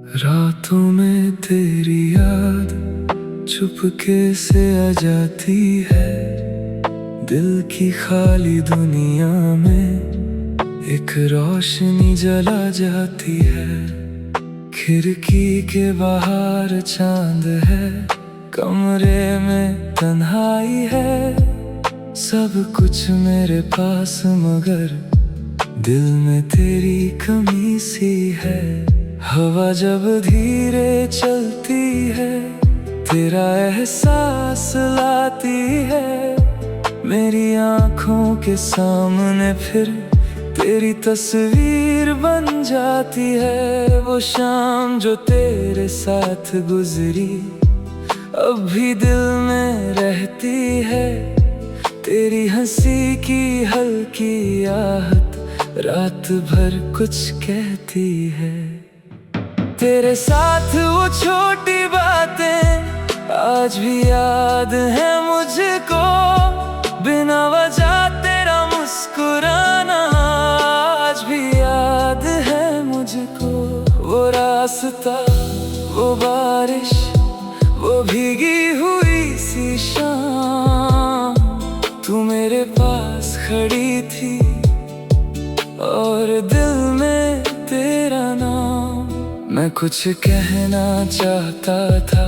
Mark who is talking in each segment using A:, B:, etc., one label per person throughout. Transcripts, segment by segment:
A: रातों में तेरी याद चुपके से आ जाती है। दिल की खाली दुनिया में एक रोशनी जला जाती है। खिड़की के बाहर चांद है, कमरे में तन्हाई है। सब कुछ मेरे पास मगर दिल में तेरी कमी सी है। हवा जब धीरे चलती है, तेरा एहसास लाती है। मेरी आँखों के सामने फिर तेरी तस्वीर बन जाती है। वो शाम जो तेरे साथ गुजरी अब भी दिल में रहती है। तेरी हंसी की हल्की आहट रात भर कुछ कहती है। तेरे साथ वो छोटी बातें आज भी याद है मुझको। बिना वजह तेरा मुस्कुराना आज भी याद है मुझको। वो रास्ता, वो बारिश, वो भीगी हुई सी शाम, तू मेरे पास खड़ी थी और दिल में तेरा नाम। मैं कुछ कहना चाहता था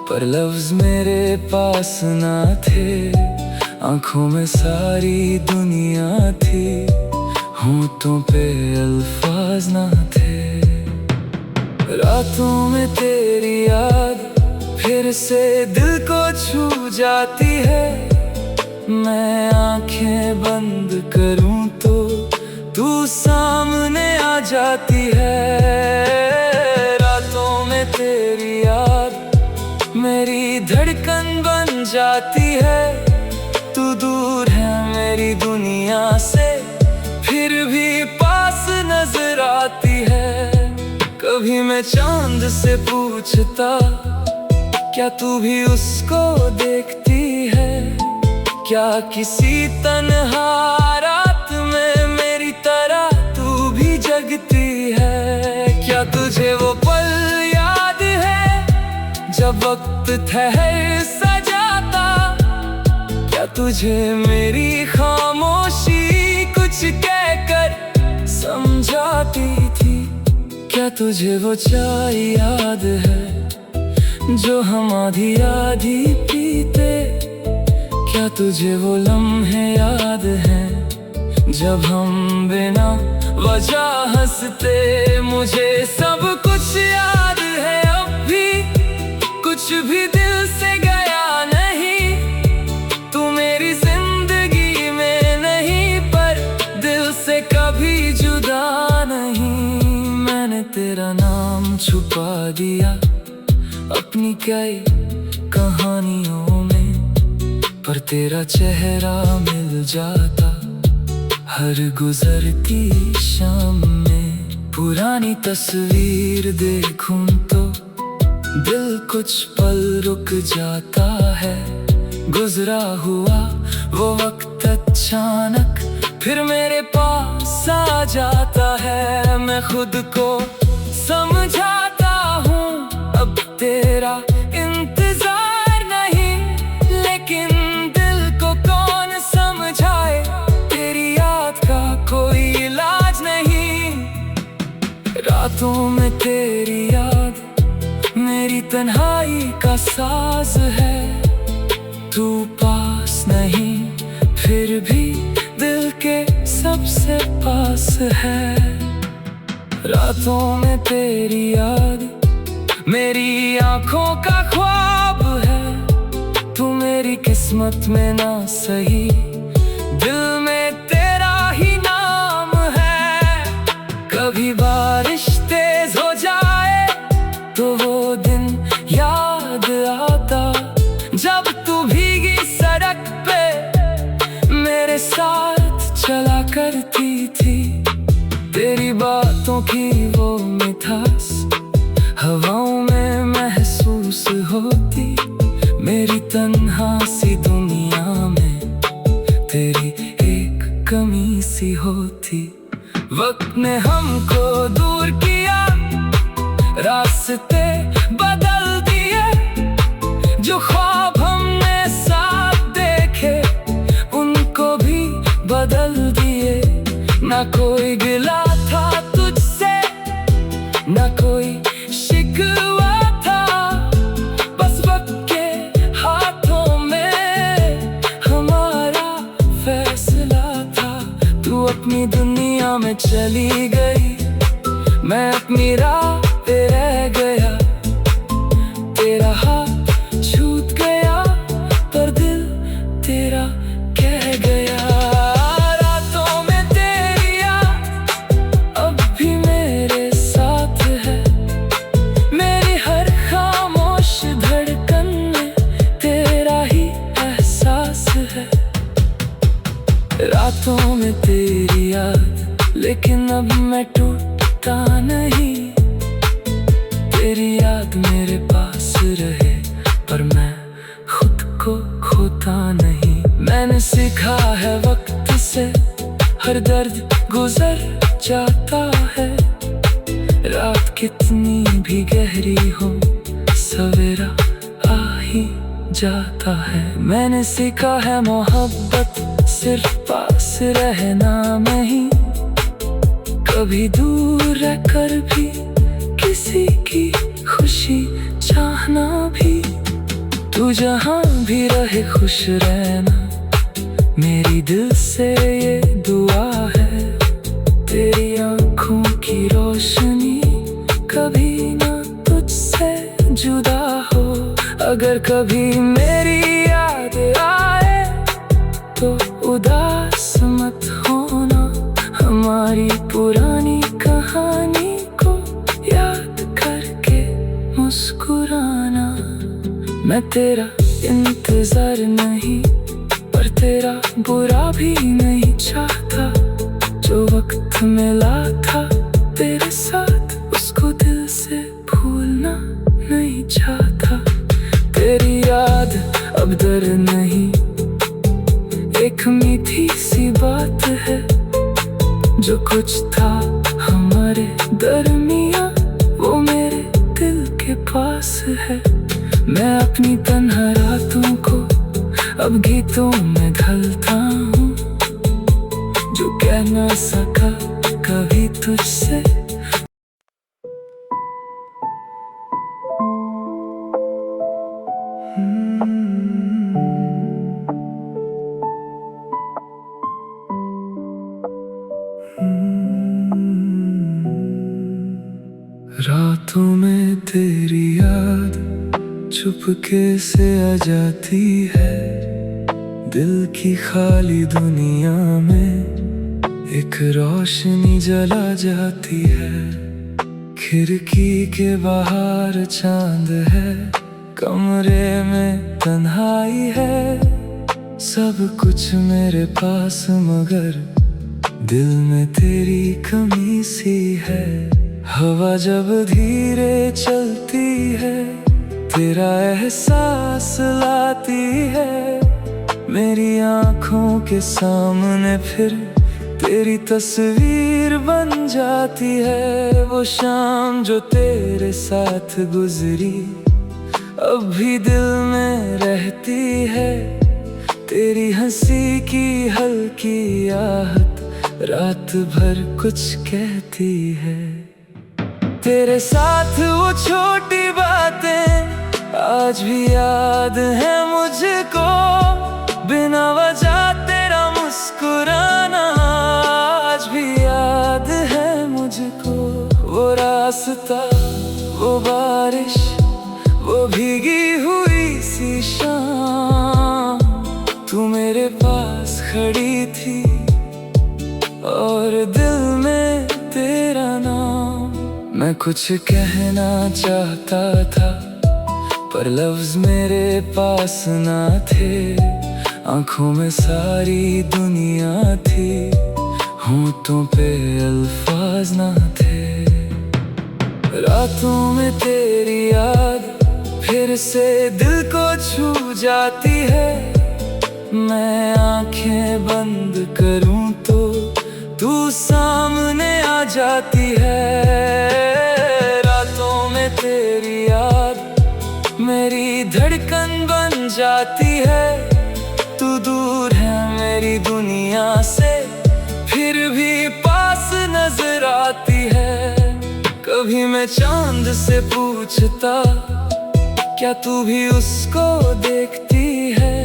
A: पर लफ्ज मेरे पास ना थे। आँखों में सारी दुनिया थी, होंठों पे अल्फाज ना थे। रातों में तेरी याद फिर से दिल को छू जाती है। मैं आँखें बंद करूं तो तू सामने आ जाती है। रातों में तेरी याद मेरी धड़कन बन जाती है। तू दूर है मेरी दुनिया से, फिर भी पास नजर आती है। कभी मैं चांद से पूछता, क्या तू भी उसको देखती है? क्या किसी तन्हा रात में मेरी तरह तू भी जगती है? क्या तुझे वो पल याद है जब वक्त ठहर सा जाता? क्या तुझे मेरी खामोशी कुछ कहकर समझाती थी? क्या तुझे वो चाय याद है जो हम आधी आधी पीते? क्या तुझे वो लम्हे याद हैं जब हम बिना वजह हंसते? मुझे सब कुछ याद है अब भी, कुछ भी दिल से गया नहीं। तू मेरी जिंदगी में नहीं पर दिल से कभी जुदा नहीं। मैंने तेरा नाम छुपा दिया अपनी कई कहानियों में, पर तेरा चेहरा मिल जाता हर गुजरती शाम में। पुरानी तस्वीर देखूं तो दिल कुछ पल रुक जाता है। गुजरा हुआ वो वक्त अचानक फिर मेरे पास आ जाता है। मैं खुद को समझाता हूँ अब तेरा इंतजार नहीं, लेकिन दिल को कौन समझाए? तेरी याद का कोई इलाज नहीं। रातों में तेरी याद मेरी तन्हाई का साज है। तू पास नहीं फिर भी दिल के सबसे पास है। रातों में तेरी याद मेरी आँखों का ख्वाब है। तू मेरी किस्मत में ना सही, दिल में तेरा ही नाम है। कभी बारिश तेज हो जाए तो वो दिन याद आता जब तू भीगी सड़क पे मेरे साथ चला करती थी। तेरी बातों की वो मिठास हवाओं में महसूस होती। मेरी तन्हा सी दुनिया में तेरी रास्ते बदल दिए, जो ख्वाब हमने साथ देखे उनको भी बदल दिए। ना कोई गिला था तुझसे, ना कोई शिकवा था, बस वक्त के हाथों में हमारा फैसला था। तू अपनी दुनिया में चली गई, मैं अपनी राह पे रह गया। तेरा हाथ छूट गया पर दिल तेरा कह गया। रातों में तेरी याद अब भी मेरे साथ है, मेरी हर खामोश धड़कन में तेरा ही एहसास है। रातों में तेरी याद, लेकिन अब मैं टूटता नहीं। तेरी याद मेरे पास रहे पर मैं खुद को खोता नहीं। मैंने सीखा है वक्त से हर दर्द गुजर जाता है। रात कितनी भी गहरी हो, सवेरा आ ही जाता है। मैंने सीखा है मोहब्बत सिर्फ पास रहना नहीं, कभी दूर रहकर भी किसी की खुशी चाहना भी। तू जहाँ भी रहे खुश रहना, मेरी दिल से ये दुआ है। तेरी आँखों की रोशनी कभी ना तुझसे जुदा हो। अगर कभी मेरी याद आए तो उदास मत होना, हमारी पुरानी कहानी को याद करके मुस्कुराना। मैं तेरा इंतजार नहीं, पर तेरा बुरा भी नहीं चाहता। जो वक्त मिला था तेरे साथ, उसको दिल से भूलना नहीं चाहता। तेरी याद अब डर नहीं, एक मीठी सी बात है। जो कुछ था हमारे दरमिया, वो मेरे दिल के पास है। मैं अपनी तन्हा रातों को अब गीतों में ढलता हूँ, जो कह ना सका कभी तुझसे। रातों में तेरी याद चुपके से आ जाती है। दिल की खाली दुनिया में एक रोशनी जला जाती है। खिड़की के बाहर चांद है, कमरे में तन्हाई है। सब कुछ मेरे पास मगर दिल में तेरी कमी सी है। हवा जब धीरे चलती है, तेरा एहसास लाती है। मेरी आँखों के सामने फिर तेरी तस्वीर बन जाती है। वो शाम जो तेरे साथ गुजरी अब भी दिल में रहती है। तेरी हंसी की हल्की आहट रात भर कुछ कहती है। तेरे साथ वो छोटी बातें आज भी याद है मुझको। बिना वजह तेरा मुस्कुराना आज भी याद है मुझको। वो रास्ता, वो बारिश, वो भीगी हुई सी शाम, तू मेरे पास खड़ी थी और दिल में तेरा नाम। मैं कुछ कहना चाहता था पर लफ्ज मेरे पास ना थे। आँखों में सारी दुनिया थी, होंठों पे अल्फाज ना थे। रातों में तेरी याद फिर से दिल को छू जाती है। मैं आँखें बंद करूं तो तू सामने आ जाती है। रातों में तेरी है, तू दूर है मेरी दुनिया से, फिर भी पास नजर आती है। कभी मैं चांद से पूछता, क्या तू भी उसको देखती है?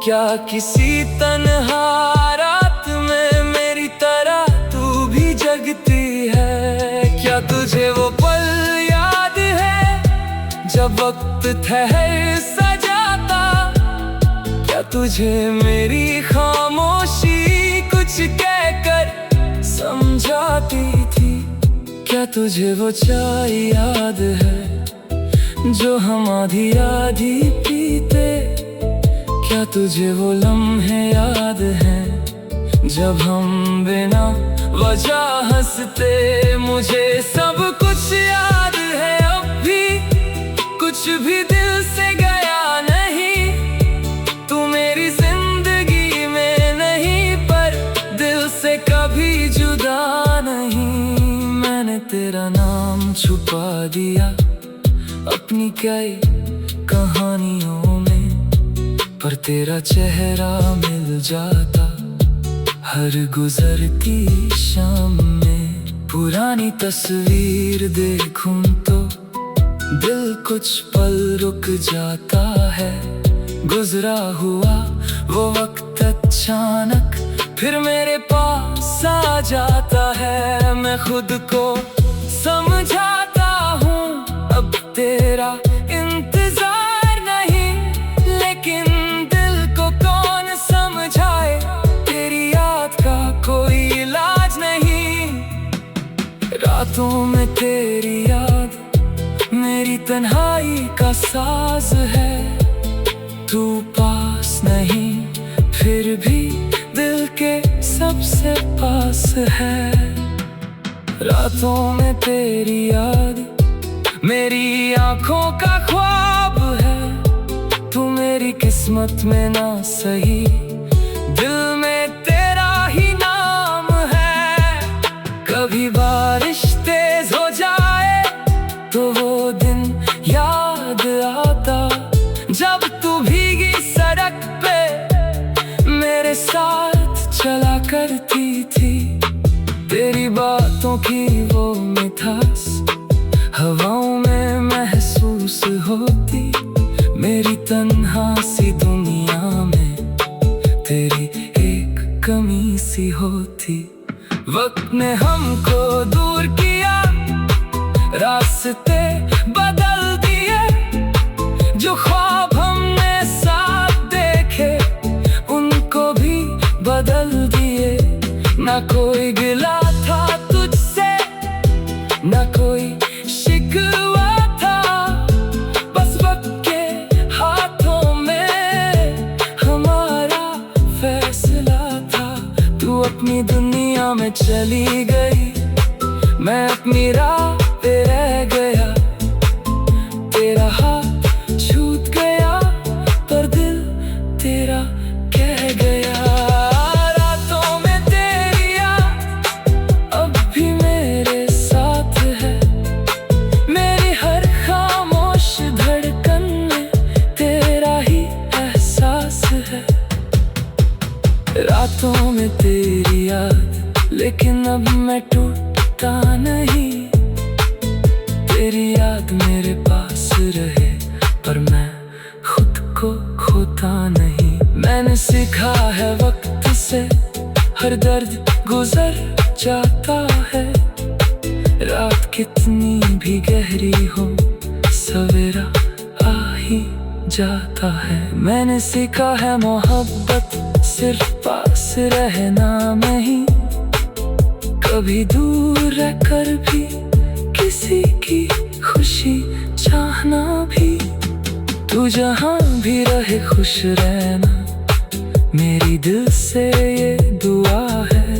A: क्या किसी तन्हा रात में मेरी तरह तू भी जगती है? क्या तुझे वो पल याद है जब वक्त ठहर सा जाता? क्या तुझे मेरी खामोशी कुछ कहकर समझाती थी? क्या तुझे वो चाय याद है जो हम आधी आधी पीते? क्या तुझे वो लम्हे याद हैं जब हम बिना वजह हंसते? मुझे सब कुछ याद है, अब भी कुछ भी दिल से गया नहीं। तू मेरी जिंदगी में नहीं, पर दिल से कभी जुदा नहीं। मैंने तेरा नाम छुपा दिया अपनी कई कहानियों में, पर तेरा चेहरा मिल जाता हर गुजरती शाम में। पुरानी तस्वीर देखूं तो दिल कुछ पल रुक जाता है। गुजरा हुआ वो वक्त अचानक फिर मेरे पास आ जाता है। मैं खुद को समझाता हूँ अब तेरा इंतजार नहीं, लेकिन दिल को कौन समझाए? तेरी याद का कोई इलाज नहीं। रातों में तेरी याद मेरी तन्हाई का साज है। तू पास नहीं, फिर भी दिल के सबसे पास है। रातों में तेरी याद मेरी आंखों का ख्वाब है। तू मेरी किस्मत में ना सही, दिल में तेरा ही नाम है। कभी बारिश तेज हो जाए तो वो दिन याद आता, जब तू भीगी सड़क पे मेरे साथ चला करती थी। तेरी बातों की वो मिठास हवाओं में महसूस होती। मेरी तन्हा सी दुनिया में तेरी एक कमी सी होती। वक्त ने हमको दूर किया, रास्ते बदल दिए। जो ख्वाब हमने साथ देखे उनको भी बदल दिए। ना कोई गिला था तुझसे, ना कोई शिकवा था, बस वक्त के हाथों में हमारा फैसला था। तू अपनी दुनिया में चली गई, मैं अपनी राह पे रह गया। तेरा हाथ छूट गया पर दिल तेरा कह गया। रातों में तेरी याद अब भी मेरे साथ है। मेरी हर खामोश धड़कन में तेरा ही एहसास है। रातों में तेरी याद, लेकिन अब मैं टूटता नहीं। तेरी याद मेरे पास रहे पर मैं खुद को खोता नहीं। मैंने सीखा है वक्त से हर दर्द गुजर जाता है। रात कितनी भी गहरी हो सवेरा आ ही जाता है। मैंने सीखा है मोहब्बत सिर्फ पास रहना नहीं, कभी दूर रहकर भी किसी की खुशी चाहना भी। तू जहाँ भी रहे खुश रहना, मेरी दिल से ये दुआ है।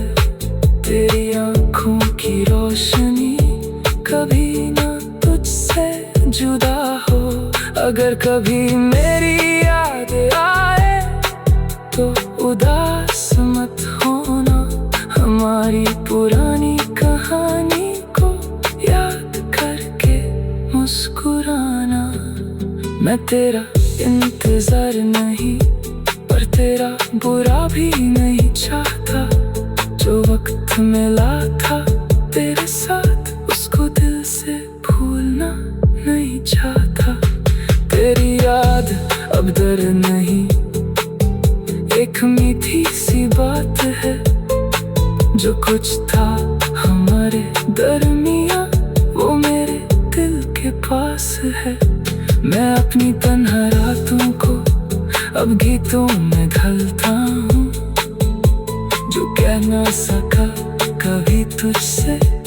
A: तेरी आँखों की रोशनी कभी ना तुझसे जुदा हो। अगर कभी मेरी याद आए तो उदास मत होना। हमारी पुरानी कहानी को याद करके मुस्कुराना। मैं तेरा इंतजार नहीं, पर तेरा बुरा भी नहीं चाहता। जो वक्त मिला था तेरे साथ, उसको दिल से भूलना नहीं चाहता। तेरी याद अब डर नहीं, एक मीठी सी बात है। जो कुछ था हमारे दरमियां, वो मेरे दिल के पास है। मैं अपनी तन्हा रातों को अब गीतों में ढलता हूँ, जो कह ना सका कभी तुझसे।